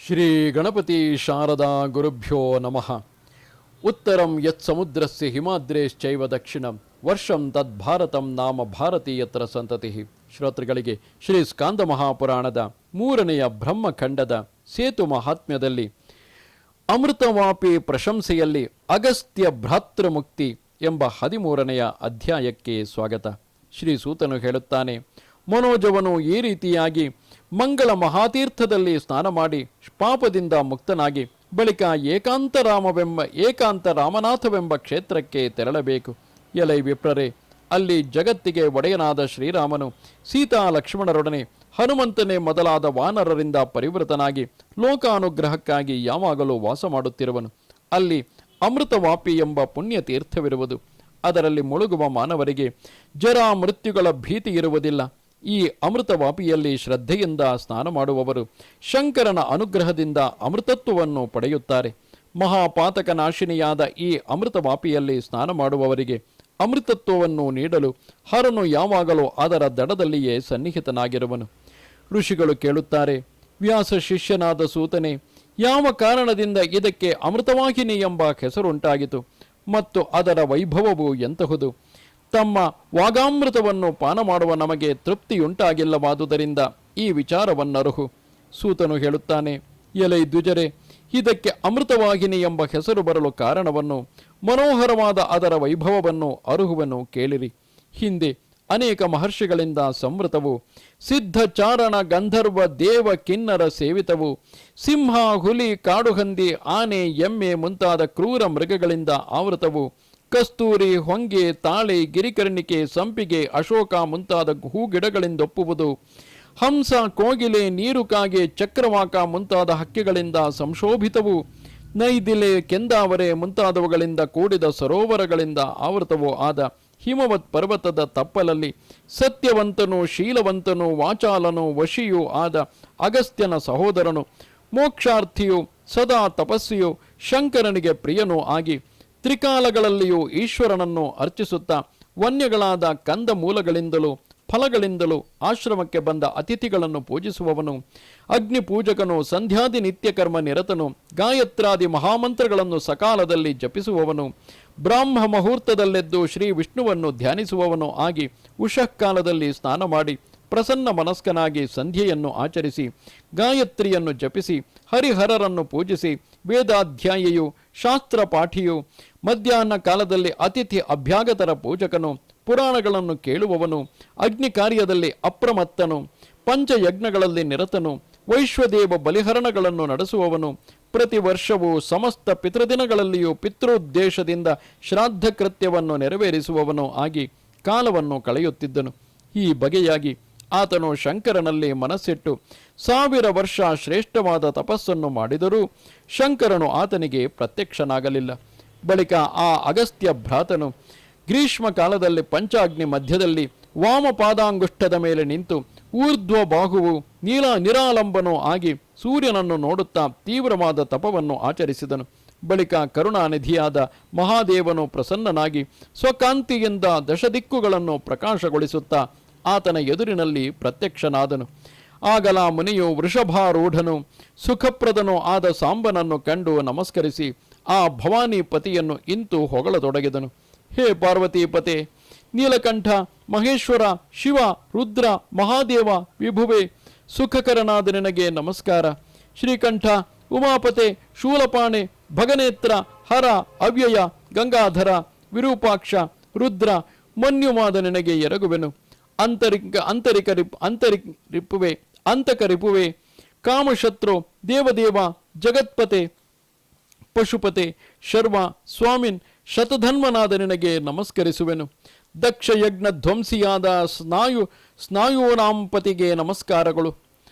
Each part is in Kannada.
ಶ್ರೀ ಗಣಪತಿ ಶಾರದಾ ಗುರುಭ್ಯೋ ನಮಃ. ಉತ್ತರಂ ಯತ್ಸಮುದ್ರಸ್ಯ ಹಿಮಾದ್ರೇಶ್ಚೈವ ದಕ್ಷಿಣಂ ವರ್ಷಂ ತದ್ಭಾರತಂ ನಾಮ ಭಾರತೀಯತ್ರ ಸಂತತಿ. ಶ್ರೋತೃಗಳಿಗೆ ಶ್ರೀ ಸ್ಕಾಂದ ಮಹಾಪುರಾಣದ 3ನೆಯ ಬ್ರಹ್ಮಖಂಡದ ಸೇತು ಮಹಾತ್ಮ್ಯದಲ್ಲಿ ಅಮೃತವಾಪಿ ಪ್ರಶಂಸೆಯಲ್ಲಿ ಅಗಸ್ತ್ಯ ಭ್ರಾತೃಮುಕ್ತಿ ಎಂಬ 13ನೆಯ ಅಧ್ಯಾಯಕ್ಕೆ ಸ್ವಾಗತ. ಶ್ರೀ ಸೂತನು ಹೇಳುತ್ತಾನೆ, ಮನೋಜವನು ಈ ರೀತಿಯಾಗಿ ಮಂಗಳ ಮಹಾತೀರ್ಥದಲ್ಲಿ ಸ್ನಾನ ಮಾಡಿ ಪಾಪದಿಂದ ಮುಕ್ತನಾಗಿ ಬಳಿಕ ಏಕಾಂತ ರಾಮನಾಥವೆಂಬ ಕ್ಷೇತ್ರಕ್ಕೆ ತೆರಳಬೇಕು. ಎಲೈ ವಿಪ್ರರೇ, ಅಲ್ಲಿ ಜಗತ್ತಿಗೆ ಒಡೆಯನಾದ ಶ್ರೀರಾಮನು ಸೀತಾ ಲಕ್ಷ್ಮಣರೊಡನೆ ಹನುಮಂತನೇ ಮೊದಲಾದ ವಾನರರಿಂದ ಪರಿವೃತನಾಗಿ ಲೋಕಾನುಗ್ರಹಕ್ಕಾಗಿ ಯಾವಾಗಲೂ ವಾಸ ಮಾಡುತ್ತಿರುವನು. ಅಲ್ಲಿ ಅಮೃತವಾಪಿ ಎಂಬ ಪುಣ್ಯ ತೀರ್ಥವಿರುವುದು. ಅದರಲ್ಲಿ ಮುಳುಗುವ ಮಾನವರಿಗೆ ಜರಾ ಮೃತ್ಯುಗಳ ಭೀತಿ ಇರುವುದಿಲ್ಲ. ಈ ಅಮೃತವಾಪಿಯಲ್ಲಿ ಶ್ರದ್ಧೆಯಿಂದ ಸ್ನಾನ ಮಾಡುವವರು ಶಂಕರನ ಅನುಗ್ರಹದಿಂದ ಅಮೃತತ್ವವನ್ನು ಪಡೆಯುತ್ತಾರೆ. ಮಹಾಪಾತಕ ನಾಶಿನಿಯಾದ ಈ ಅಮೃತವಾಪಿಯಲ್ಲಿ ಸ್ನಾನ ಮಾಡುವವರಿಗೆ ಅಮೃತತ್ವವನ್ನು ನೀಡಲು ಹರನು ಯಾವಾಗಲೂ ಅದರ ದಡದಲ್ಲಿಯೇ ಸನ್ನಿಹಿತನಾಗಿರುವನು. ಋಷಿಗಳು ಕೇಳುತ್ತಾರೆ, ವ್ಯಾಸ ಶಿಷ್ಯನಾದ ಸೂತನೇ, ಯಾವ ಕಾರಣದಿಂದ ಇದಕ್ಕೆ ಅಮೃತವಾಹಿನಿ ಎಂಬ ಹೆಸರುಂಟಾಗಿತು ಮತ್ತು ಅದರ ವೈಭವವು ಎಂತಹುದು? ತಮ್ಮ ವಾಗಾಮೃತವನ್ನು ಪಾನ ಮಾಡುವ ನಮಗೆ ತೃಪ್ತಿಯುಂಟಾಗಿಲ್ಲವಾದುದರಿಂದ ಈ ವಿಚಾರವನ್ನರುಹು. ಸೂತನು ಹೇಳುತ್ತಾನೆ, ಎಲೈ ದ್ವಿಜರೆ, ಇದಕ್ಕೆ ಅಮೃತವಾಹಿನಿ ಎಂಬ ಹೆಸರು ಬರಲು ಕಾರಣವನ್ನು, ಮನೋಹರವಾದ ಅದರ ವೈಭವವನ್ನು ಅರುಹುವನ್ನು ಕೇಳಿರಿ. ಹಿಂದೆ ಅನೇಕ ಮಹರ್ಷಿಗಳಿಂದ ಸಂವೃತವು, ಸಿದ್ಧ ಚಾರಣ ಗಂಧರ್ವ ದೇವ ಕಿನ್ನರ ಸೇವಿತವು, ಸಿಂಹ ಹುಲಿ ಕಾಡುಹಂದಿ ಆನೆ ಎಮ್ಮೆ ಮುಂತಾದ ಕ್ರೂರ ಮೃಗಗಳಿಂದ ಆವೃತವು, ಕಸ್ತೂರಿ ಹೊಂಗೆ ತಾಳೆ ಗಿರಿಕರ್ಣಿಕೆ ಸಂಪಿಗೆ ಅಶೋಕ ಮುಂತಾದ ಹೂಗಿಡಗಳಿಂದೊಪ್ಪುವುದು, ಹಂಸ ಕೋಗಿಲೆ ನೀರುಕಾಗೆ ಚಕ್ರವಾಕ ಮುಂತಾದ ಹಕ್ಕಿಗಳಿಂದ ಸಂಶೋಭಿತವು, ನೈದಿಲೆ ಕೆಂದಾವರೆ ಮುಂತಾದವುಗಳಿಂದ ಕೂಡಿದ ಸರೋವರಗಳಿಂದ ಆವೃತವೂ ಆದ ಹಿಮವತ್ ಪರ್ವತದ ತಪ್ಪಲಲ್ಲಿ ಸತ್ಯವಂತನು ಶೀಲವಂತನು ವಾಚಾಲನು ವಶಿಯೂ ಆದ ಅಗಸ್ತ್ಯನ ಸಹೋದರನು, ಮೋಕ್ಷಾರ್ಥಿಯು ಸದಾ ತಪಸ್ವಿಯು ಶಂಕರನಿಗೆ ಪ್ರಿಯನೂ ಆಗಿ ತ್ರಿಕಾಲಗಳಲ್ಲಿಯೂ ಈಶ್ವರನನ್ನು ಅರ್ಚಿಸುತ್ತಾ ವನ್ಯಗಳಾದ ಕಂದ ಮೂಲಗಳಿಂದಲೂ ಫಲಗಳಿಂದಲೂ ಆಶ್ರಮಕ್ಕೆ ಬಂದ ಅತಿಥಿಗಳನ್ನು ಪೂಜಿಸುವವನು, ಅಗ್ನಿ ಪೂಜಕನು, ಸಂಧ್ಯಾದಿ ನಿತ್ಯಕರ್ಮ ನಿರತನು, ಗಾಯತ್ರಾದಿ ಮಹಾಮಂತ್ರಗಳನ್ನು ಸಕಾಲದಲ್ಲಿ ಜಪಿಸುವವನು, ಬ್ರಾಹ್ಮ ಮುಹೂರ್ತದಲ್ಲೆದ್ದು ಶ್ರೀ ವಿಷ್ಣುವನ್ನು ಧ್ಯಾನಿಸುವವನು ಆಗಿ ಉಷಃಕಾಲದಲ್ಲಿ ಸ್ನಾನ ಮಾಡಿ ಪ್ರಸನ್ನ ಮನಸ್ಕನಾಗಿ ಸಂಧ್ಯೆಯನ್ನು ಆಚರಿಸಿ ಗಾಯತ್ರಿಯನ್ನು ಜಪಿಸಿ ಹರಿಹರರನ್ನು ಪೂಜಿಸಿ ವೇದಾಧ್ಯಾಯಿಯು ಶಾಸ್ತ್ರ ಪಾಠಿಯು, ಮಧ್ಯಾಹ್ನ ಕಾಲದಲ್ಲಿ ಅತಿಥಿ ಅಭ್ಯಾಗತರ ಪೂಜಕನು, ಪುರಾಣಗಳನ್ನು ಕೇಳುವವನು, ಅಗ್ನಿ ಕಾರ್ಯದಲ್ಲಿ ಅಪ್ರಮತ್ತನು, ಪಂಚಯಜ್ಞಗಳಲ್ಲಿ ನಿರತನು, ವೈಶ್ವದೇವ ಬಲಿಹರಣಗಳನ್ನು ನಡೆಸುವವನು, ಪ್ರತಿ ವರ್ಷವೂ ಸಮಸ್ತ ಪಿತೃದಿನಗಳಲ್ಲಿಯೂ ಪಿತೃದ್ದೇಶದಿಂದ ಶ್ರಾದ್ದ ಕೃತ್ಯವನ್ನು ನೆರವೇರಿಸುವವನು ಆಗಿ ಕಾಲವನ್ನು ಕಳೆಯುತ್ತಿದ್ದನು. ಈ ಬಗೆಯಾಗಿ ಆತನು ಶಂಕರನಲ್ಲಿ ಮನಸ್ಸಿಟ್ಟು 1000 ವರ್ಷ ಶ್ರೇಷ್ಠವಾದ ತಪಸ್ಸನ್ನು ಮಾಡಿದರೂ ಶಂಕರನು ಆತನಿಗೆ ಪ್ರತ್ಯಕ್ಷನಾಗಲಿಲ್ಲ. ಬಳಿಕ ಆ ಅಗಸ್ತ್ಯ ಭ್ರಾತನು ಗ್ರೀಷ್ಮ ಕಾಲದಲ್ಲಿ ಪಂಚಾಗ್ನಿ ಮಧ್ಯದಲ್ಲಿ ವಾಮಪಾದಾಂಗುಷ್ಠದ ಮೇಲೆ ನಿಂತು ಊರ್ಧ್ವ ಬಾಹುವು ನಿರಾಲಂಬನೂ ಆಗಿ ಸೂರ್ಯನನ್ನು ನೋಡುತ್ತಾ ತೀವ್ರವಾದ ತಪವನ್ನು ಆಚರಿಸಿದನು. ಬಳಿಕ ಕರುಣಾನಿಧಿಯಾದ ಮಹಾದೇವನು ಪ್ರಸನ್ನನಾಗಿ ಸ್ವಕಾಂತಿಯಿಂದ ದಶದಿಕ್ಕುಗಳನ್ನು ಪ್ರಕಾಶಗೊಳಿಸುತ್ತಾ ಆತನ ಎದುರಿನಲ್ಲಿ ಪ್ರತ್ಯಕ್ಷನಾದನು. ಆಗಲ ಮುನಿಯು ವೃಷಭಾರೂಢನು ಸುಖಪ್ರದನೂ ಆದ ಸಾಂಬನನ್ನು ಕಂಡು ನಮಸ್ಕರಿಸಿ ಆ ಭವಾನಿ ಪತಿಯನ್ನು ಇಂತು ಹೊಗಳತೊಡಗಿದನು. ಹೇ ಪಾರ್ವತೀಪತೆ, ನೀಲಕಂಠ, ಮಹೇಶ್ವರ, ಶಿವ, ರುದ್ರ, ಮಹಾದೇವ, ವಿಭುವೆ, ಸುಖಕರನಾದ ನಿನಗೆ ನಮಸ್ಕಾರ. ಶ್ರೀಕಂಠ, ಉಮಾಪತೆ, ಶೂಲಪಾಣೆ, ಭಗನೇತ್ರ, ಹರ, ಅವ್ಯಯ, ಗಂಗಾಧರ, ವಿರೂಪಾಕ್ಷ, ರುದ್ರ, ಮನ್ಯುವಾದ ನಿನಗೆ ಎರಗುವೆನು. ಅಂತಕರಿಪುವೆ, ಕಾಮಶತ್ರು, ದೇವದೇವ, ಜಗತ್ಪತೆ, ಪಶುಪತೆ, ಶರ್ವ, ಸ್ವಾಮಿನ್, ಶತಧನ್ವನಾದ ನಿನಗೆ ನಮಸ್ಕರಿಸುವೆನು. ದಕ್ಷಯಜ್ಞ ಧ್ವಂಸಿಯಾದ ಸ್ನಾಯುನಾಂಪತಿಗೆ ನಮಸ್ಕಾರಗಳು.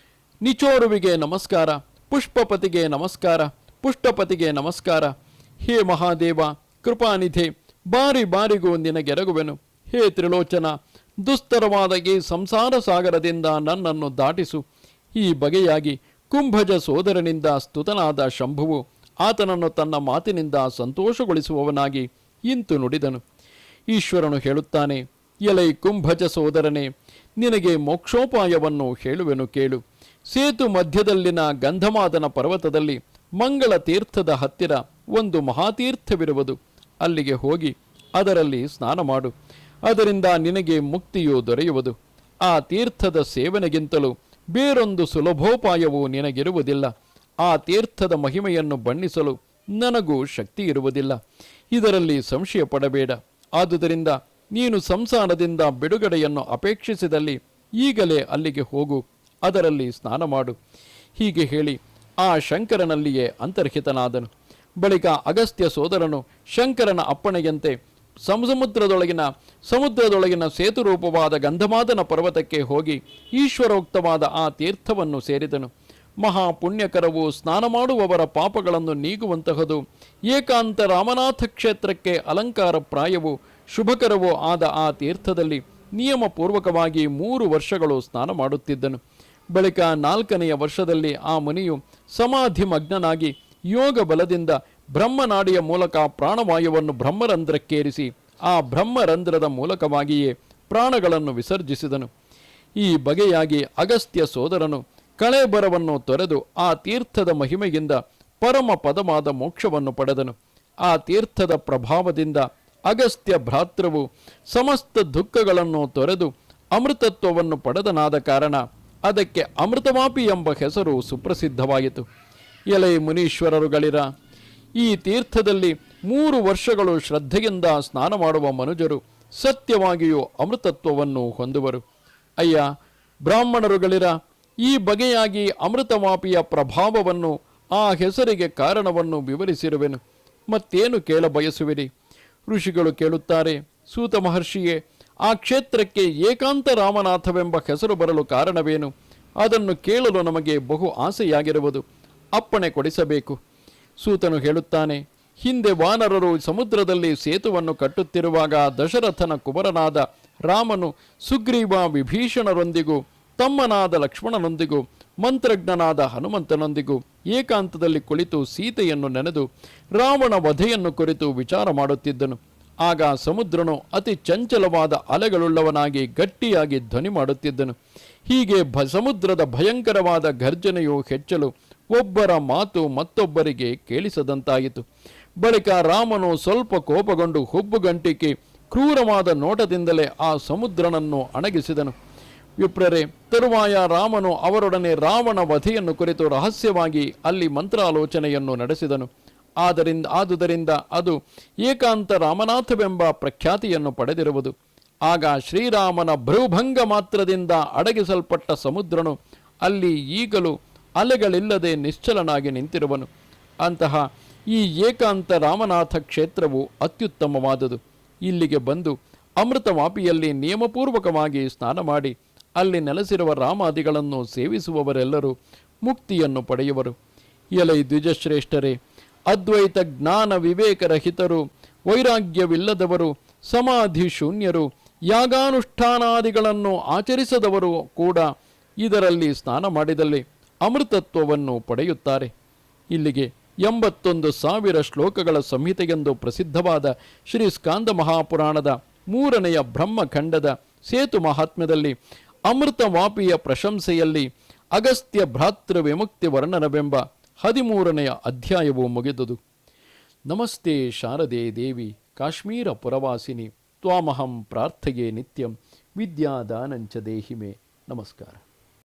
ನಿಚೋರುವಿಗೆ ನಮಸ್ಕಾರ, ಪುಷ್ಪಪತಿಗೆ ನಮಸ್ಕಾರ, ಪುಷ್ಟಪತಿಗೆ ನಮಸ್ಕಾರ. ಹೇ ಮಹಾದೇವ, ಕೃಪಾನಿಧೆ, ಬಾರಿ ಬಾರಿಗೂ ನಿನಗೆರಗುವೆನು. ಹೇ ತ್ರಿಲೋಚನ, ದುಸ್ತರವಾದ ಈ ಸಂಸಾರ ಸಾಗರದಿಂದ ನನ್ನನ್ನು ದಾಟಿಸು. ಈ ಬಗೆಯಾಗಿ ಕುಂಭಜ ಸೋದರನಿಂದ ಸ್ತುತನಾದ ಶಂಭುವು ಆತನನ್ನು ತನ್ನ ಮಾತಿನಿಂದ ಸಂತೋಷಗೊಳಿಸುವವನಾಗಿ ಇಂತು ನುಡಿದನು. ಈಶ್ವರನು ಹೇಳುತ್ತಾನೆ, ಎಲೈ ಕುಂಭಜ ಸೋದರನೇ, ನಿನಗೆ ಮೋಕ್ಷೋಪಾಯವನ್ನು ಹೇಳುವೆನು ಕೇಳು. ಸೇತು ಮಧ್ಯದಲ್ಲಿನ ಗಂಧಮಾದನ ಪರ್ವತದಲ್ಲಿ ಮಂಗಳ ತೀರ್ಥದ ಹತ್ತಿರ ಒಂದು ಮಹಾತೀರ್ಥವಿರುವುದು. ಅಲ್ಲಿಗೆ ಹೋಗಿ ಅದರಲ್ಲಿ ಸ್ನಾನ ಮಾಡು. ಅದರಿಂದ ನಿನಗೆ ಮುಕ್ತಿಯು ದೊರೆಯುವುದು. ಆ ತೀರ್ಥದ ಸೇವನೆಗಿಂತಲೂ ಬೇರೊಂದು ಸುಲಭೋಪಾಯವೂ ನಿನಗಿರುವುದಿಲ್ಲ. ಆ ತೀರ್ಥದ ಮಹಿಮೆಯನ್ನು ಬಣ್ಣಿಸಲು ನನಗೂ ಶಕ್ತಿ ಇರುವುದಿಲ್ಲ. ಇದರಲ್ಲಿ ಸಂಶಯ ಪಡಬೇಡ. ಆದುದರಿಂದ ನೀನು ಸಂಸಾರದಿಂದ ಬಿಡುಗಡೆಯನ್ನು ಅಪೇಕ್ಷಿಸಿದಲ್ಲಿ ಈಗಲೇ ಅಲ್ಲಿಗೆ ಹೋಗು, ಅದರಲ್ಲಿ ಸ್ನಾನ ಮಾಡು. ಹೀಗೆ ಹೇಳಿ ಆ ಶಂಕರನಲ್ಲಿಯೇ ಅಂತರ್ಹಿತನಾದನು. ಬಳಿಕ ಅಗಸ್ತ್ಯ ಸೋದರನು ಶಂಕರನ ಅಪ್ಪಣೆಯಂತೆ ಸಮುದ್ರದೊಳಗಿನ ಸೇತುರೂಪವಾದ ಗಂಧಮಾದನ ಪರ್ವತಕ್ಕೆ ಹೋಗಿ ಈಶ್ವರೋಕ್ತವಾದ ಆ ತೀರ್ಥವನ್ನು ಸೇರಿದನು. ಮಹಾಪುಣ್ಯಕರವು ಸ್ನಾನ ಮಾಡುವವರ ಪಾಪಗಳನ್ನು ನೀಗುವಂತಹದು. ಏಕಾಂತ ರಾಮನಾಥ ಕ್ಷೇತ್ರಕ್ಕೆ ಅಲಂಕಾರ ಪ್ರಾಯವೂ ಶುಭಕರವೂ ಆದ ಆ ತೀರ್ಥದಲ್ಲಿ ನಿಯಮಪೂರ್ವಕವಾಗಿ 3 ವರ್ಷಗಳು ಸ್ನಾನ ಮಾಡುತ್ತಿದ್ದನು. ಬಳಿಕ 4ನೆಯ ವರ್ಷದಲ್ಲಿ ಆ ಮುನಿಯು ಸಮಾಧಿ ಮಗ್ನನಾಗಿ ಯೋಗ ಬಲದಿಂದ ಬ್ರಹ್ಮನಾಡಿಯ ಮೂಲಕ ಪ್ರಾಣವಾಯುವನ್ನು ಬ್ರಹ್ಮರಂಧ್ರಕ್ಕೇರಿಸಿ ಆ ಬ್ರಹ್ಮರಂಧ್ರದ ಮೂಲಕವಾಗಿಯೇ ಪ್ರಾಣಗಳನ್ನು ವಿಸರ್ಜಿಸಿದನು. ಈ ಬಗೆಯಾಗಿ ಅಗಸ್ತ್ಯ ಸೋದರನು ಕಳೇಬರವನ್ನು ತೊರೆದು ಆ ತೀರ್ಥದ ಮಹಿಮೆಯಿಂದ ಪರಮ ಪದವಾದ ಮೋಕ್ಷವನ್ನು ಪಡೆದನು. ಆ ತೀರ್ಥದ ಪ್ರಭಾವದಿಂದ ಅಗಸ್ತ್ಯ ಭ್ರಾತೃವು ಸಮಸ್ತ ದುಃಖಗಳನ್ನು ತೊರೆದು ಅಮೃತತ್ವವನ್ನು ಪಡೆದನಾದ ಕಾರಣ ಅದಕ್ಕೆ ಅಮೃತವಾಪಿ ಎಂಬ ಹೆಸರು ಸುಪ್ರಸಿದ್ಧವಾಯಿತು. ಎಲೆ ಮುನೀಶ್ವರರುಗಳಿರ, ಈ ತೀರ್ಥದಲ್ಲಿ 3 ವರ್ಷಗಳು ಶ್ರದ್ಧೆಯಿಂದ ಸ್ನಾನ ಮಾಡುವ ಮನುಜರು ಸತ್ಯವಾಗಿಯೂ ಅಮೃತತ್ವವನ್ನು ಹೊಂದುವರು. ಅಯ್ಯ ಬ್ರಾಹ್ಮಣರುಗಳಿರ, ಈ ಬಗೆಯಾಗಿ ಅಮೃತವಾಪಿಯ ಪ್ರಭಾವವನ್ನು, ಆ ಹೆಸರಿಗೆ ಕಾರಣವನ್ನು ವಿವರಿಸಿರುವೆನು. ಮತ್ತೇನು ಕೇಳ ಬಯಸುವಿರಿ? ಋಷಿಗಳು ಕೇಳುತ್ತಾರೆ, ಸೂತ ಮಹರ್ಷಿಯೇ, ಆ ಕ್ಷೇತ್ರಕ್ಕೆ ಏಕಾಂತ ರಾಮನಾಥವೆಂಬ ಹೆಸರು ಬರಲು ಕಾರಣವೇನು? ಅದನ್ನು ಕೇಳಲು ನಮಗೆ ಬಹು ಆಸೆಯಾಗಿರುವುದು. ಅಪ್ಪಣೆ ಕೊಡಿಸಬೇಕು. ಸೂತನು ಹೇಳುತ್ತಾನೆ, ಹಿಂದೆ ವಾನರರು ಸಮುದ್ರದಲ್ಲಿ ಸೇತುವನ್ನು ಕಟ್ಟುತ್ತಿರುವಾಗ ದಶರಥನ ಕುಮಾರನಾದ ರಾಮನು ಸುಗ್ರೀವ ವಿಭೀಷಣರೊಂದಿಗೂ ತಮ್ಮನಾದ ಲಕ್ಷ್ಮಣನೊಂದಿಗೂ ಮಂತ್ರಜ್ಞನಾದ ಹನುಮಂತನೊಂದಿಗೂ ಏಕಾಂತದಲ್ಲಿ ಕುಳಿತು ಸೀತೆಯನ್ನು ನೆನೆದು ರಾವಣ ವಧೆಯನ್ನು ಕುರಿತು ವಿಚಾರ ಮಾಡುತ್ತಿದ್ದನು. ಆಗ ಸಮುದ್ರನು ಅತಿ ಚಂಚಲವಾದ ಅಲೆಗಳುಳ್ಳವನಾಗಿ ಗಟ್ಟಿಯಾಗಿ ಧ್ವನಿ ಮಾಡುತ್ತಿದ್ದನು. ಹೀಗೆ ಸಮುದ್ರದ ಭಯಂಕರವಾದ ಗರ್ಜನೆಯು ಹೆಚ್ಚಲು ಒಬ್ಬರ ಮಾತು ಮತ್ತೊಬ್ಬರಿಗೆ ಕೇಳಿಸದಂತಾಯಿತು. ಬಳಿಕ ರಾಮನು ಸ್ವಲ್ಪ ಕೋಪಗೊಂಡು ಹುಬ್ಬುಗಂಟಿಕೆ ಕ್ರೂರವಾದ ನೋಟದಿಂದಲೇ ಆ ಸಮುದ್ರನನ್ನು ಅಣಗಿಸಿದನು. ವಿಪ್ರರೇ, ತರುವಾಯ ರಾಮನು ಅವರೊಡನೆ ರಾವಣ ವಧೆಯನ್ನು ಕುರಿತು ರಹಸ್ಯವಾಗಿ ಅಲ್ಲಿ ಮಂತ್ರಾಲೋಚನೆಯನ್ನು ನಡೆಸಿದನು. ಆದುದರಿಂದ ಅದು ಏಕಾಂತ ರಾಮನಾಥವೆಂಬ ಪ್ರಖ್ಯಾತಿಯನ್ನು ಪಡೆದಿರುವುದು. ಆಗ ಶ್ರೀರಾಮನ ಭ್ರೂಭಂಗ ಮಾತ್ರದಿಂದ ಅಡಗಿಸಲ್ಪಟ್ಟ ಸಮುದ್ರನು ಅಲ್ಲಿ ಈಗಲೂ ಅಲೆಗಳಿಲ್ಲದೆ ನಿಶ್ಚಲನಾಗಿ ನಿಂತಿರುವನು. ಅಂತಹ ಈ ಏಕಾಂತ ರಾಮನಾಥ ಕ್ಷೇತ್ರವು ಅತ್ಯುತ್ತಮವಾದುದು. ಇಲ್ಲಿಗೆ ಬಂದು ಅಮೃತವಾಪಿಯಲ್ಲಿ ನಿಯಮಪೂರ್ವಕವಾಗಿ ಸ್ನಾನ ಮಾಡಿ ಅಲ್ಲಿ ನೆಲೆಸಿರುವ ರಾಮಾದಿಗಳನ್ನು ಸೇವಿಸುವವರೆಲ್ಲರೂ ಮುಕ್ತಿಯನ್ನು ಪಡೆಯುವರು. ಎಲೈ ದ್ವಿಜಶ್ರೇಷ್ಠರೇ, ಅದ್ವೈತ ಜ್ಞಾನ ವಿವೇಕರಹಿತರು, ವೈರಾಗ್ಯವಿಲ್ಲದವರು, ಸಮಾಧಿ ಶೂನ್ಯರು, ಯಾಗಾನುಷ್ಠಾನಾದಿಗಳನ್ನು ಆಚರಿಸದವರು ಕೂಡ ಇದರಲ್ಲಿ ಸ್ನಾನ ಮಾಡಿದಲ್ಲಿ ಅಮೃತತ್ವವನ್ನು ಪಡೆಯುತ್ತಾರೆ. ಇಲ್ಲಿಗೆ 81,000 ಶ್ಲೋಕಗಳ ಸಂಹಿತೆಗೆಂದು ಪ್ರಸಿದ್ಧವಾದ ಶ್ರೀ ಸ್ಕಾಂದ ಮಹಾಪುರಾಣದ 3ನೆಯ ಬ್ರಹ್ಮಖಂಡದ ಸೇತು ಮಹಾತ್ಮ್ಯದಲ್ಲಿ ಅಮೃತವಾಪಿಯ ಪ್ರಶಂಸೆಯಲ್ಲಿ ಅಗಸ್ತ್ಯ ಭ್ರಾತೃ ವಿಮುಕ್ತಿ ವರ್ಣನವೆಂಬ 13ನೆಯ ಅಧ್ಯಾಯವು ಮುಗಿದುದು. ನಮಸ್ತೆ ಶಾರದೆ ದೇವಿ ಕಾಶ್ಮೀರ ಪುರವಾಸಿನಿ ತ್ವಾಮಹಂ ಪ್ರಾರ್ಥಯೇ ನಿತ್ಯಂ ವಿದ್ಯಾದಾನಂಚ ದೇಹಿಮೆ. ನಮಸ್ಕಾರ.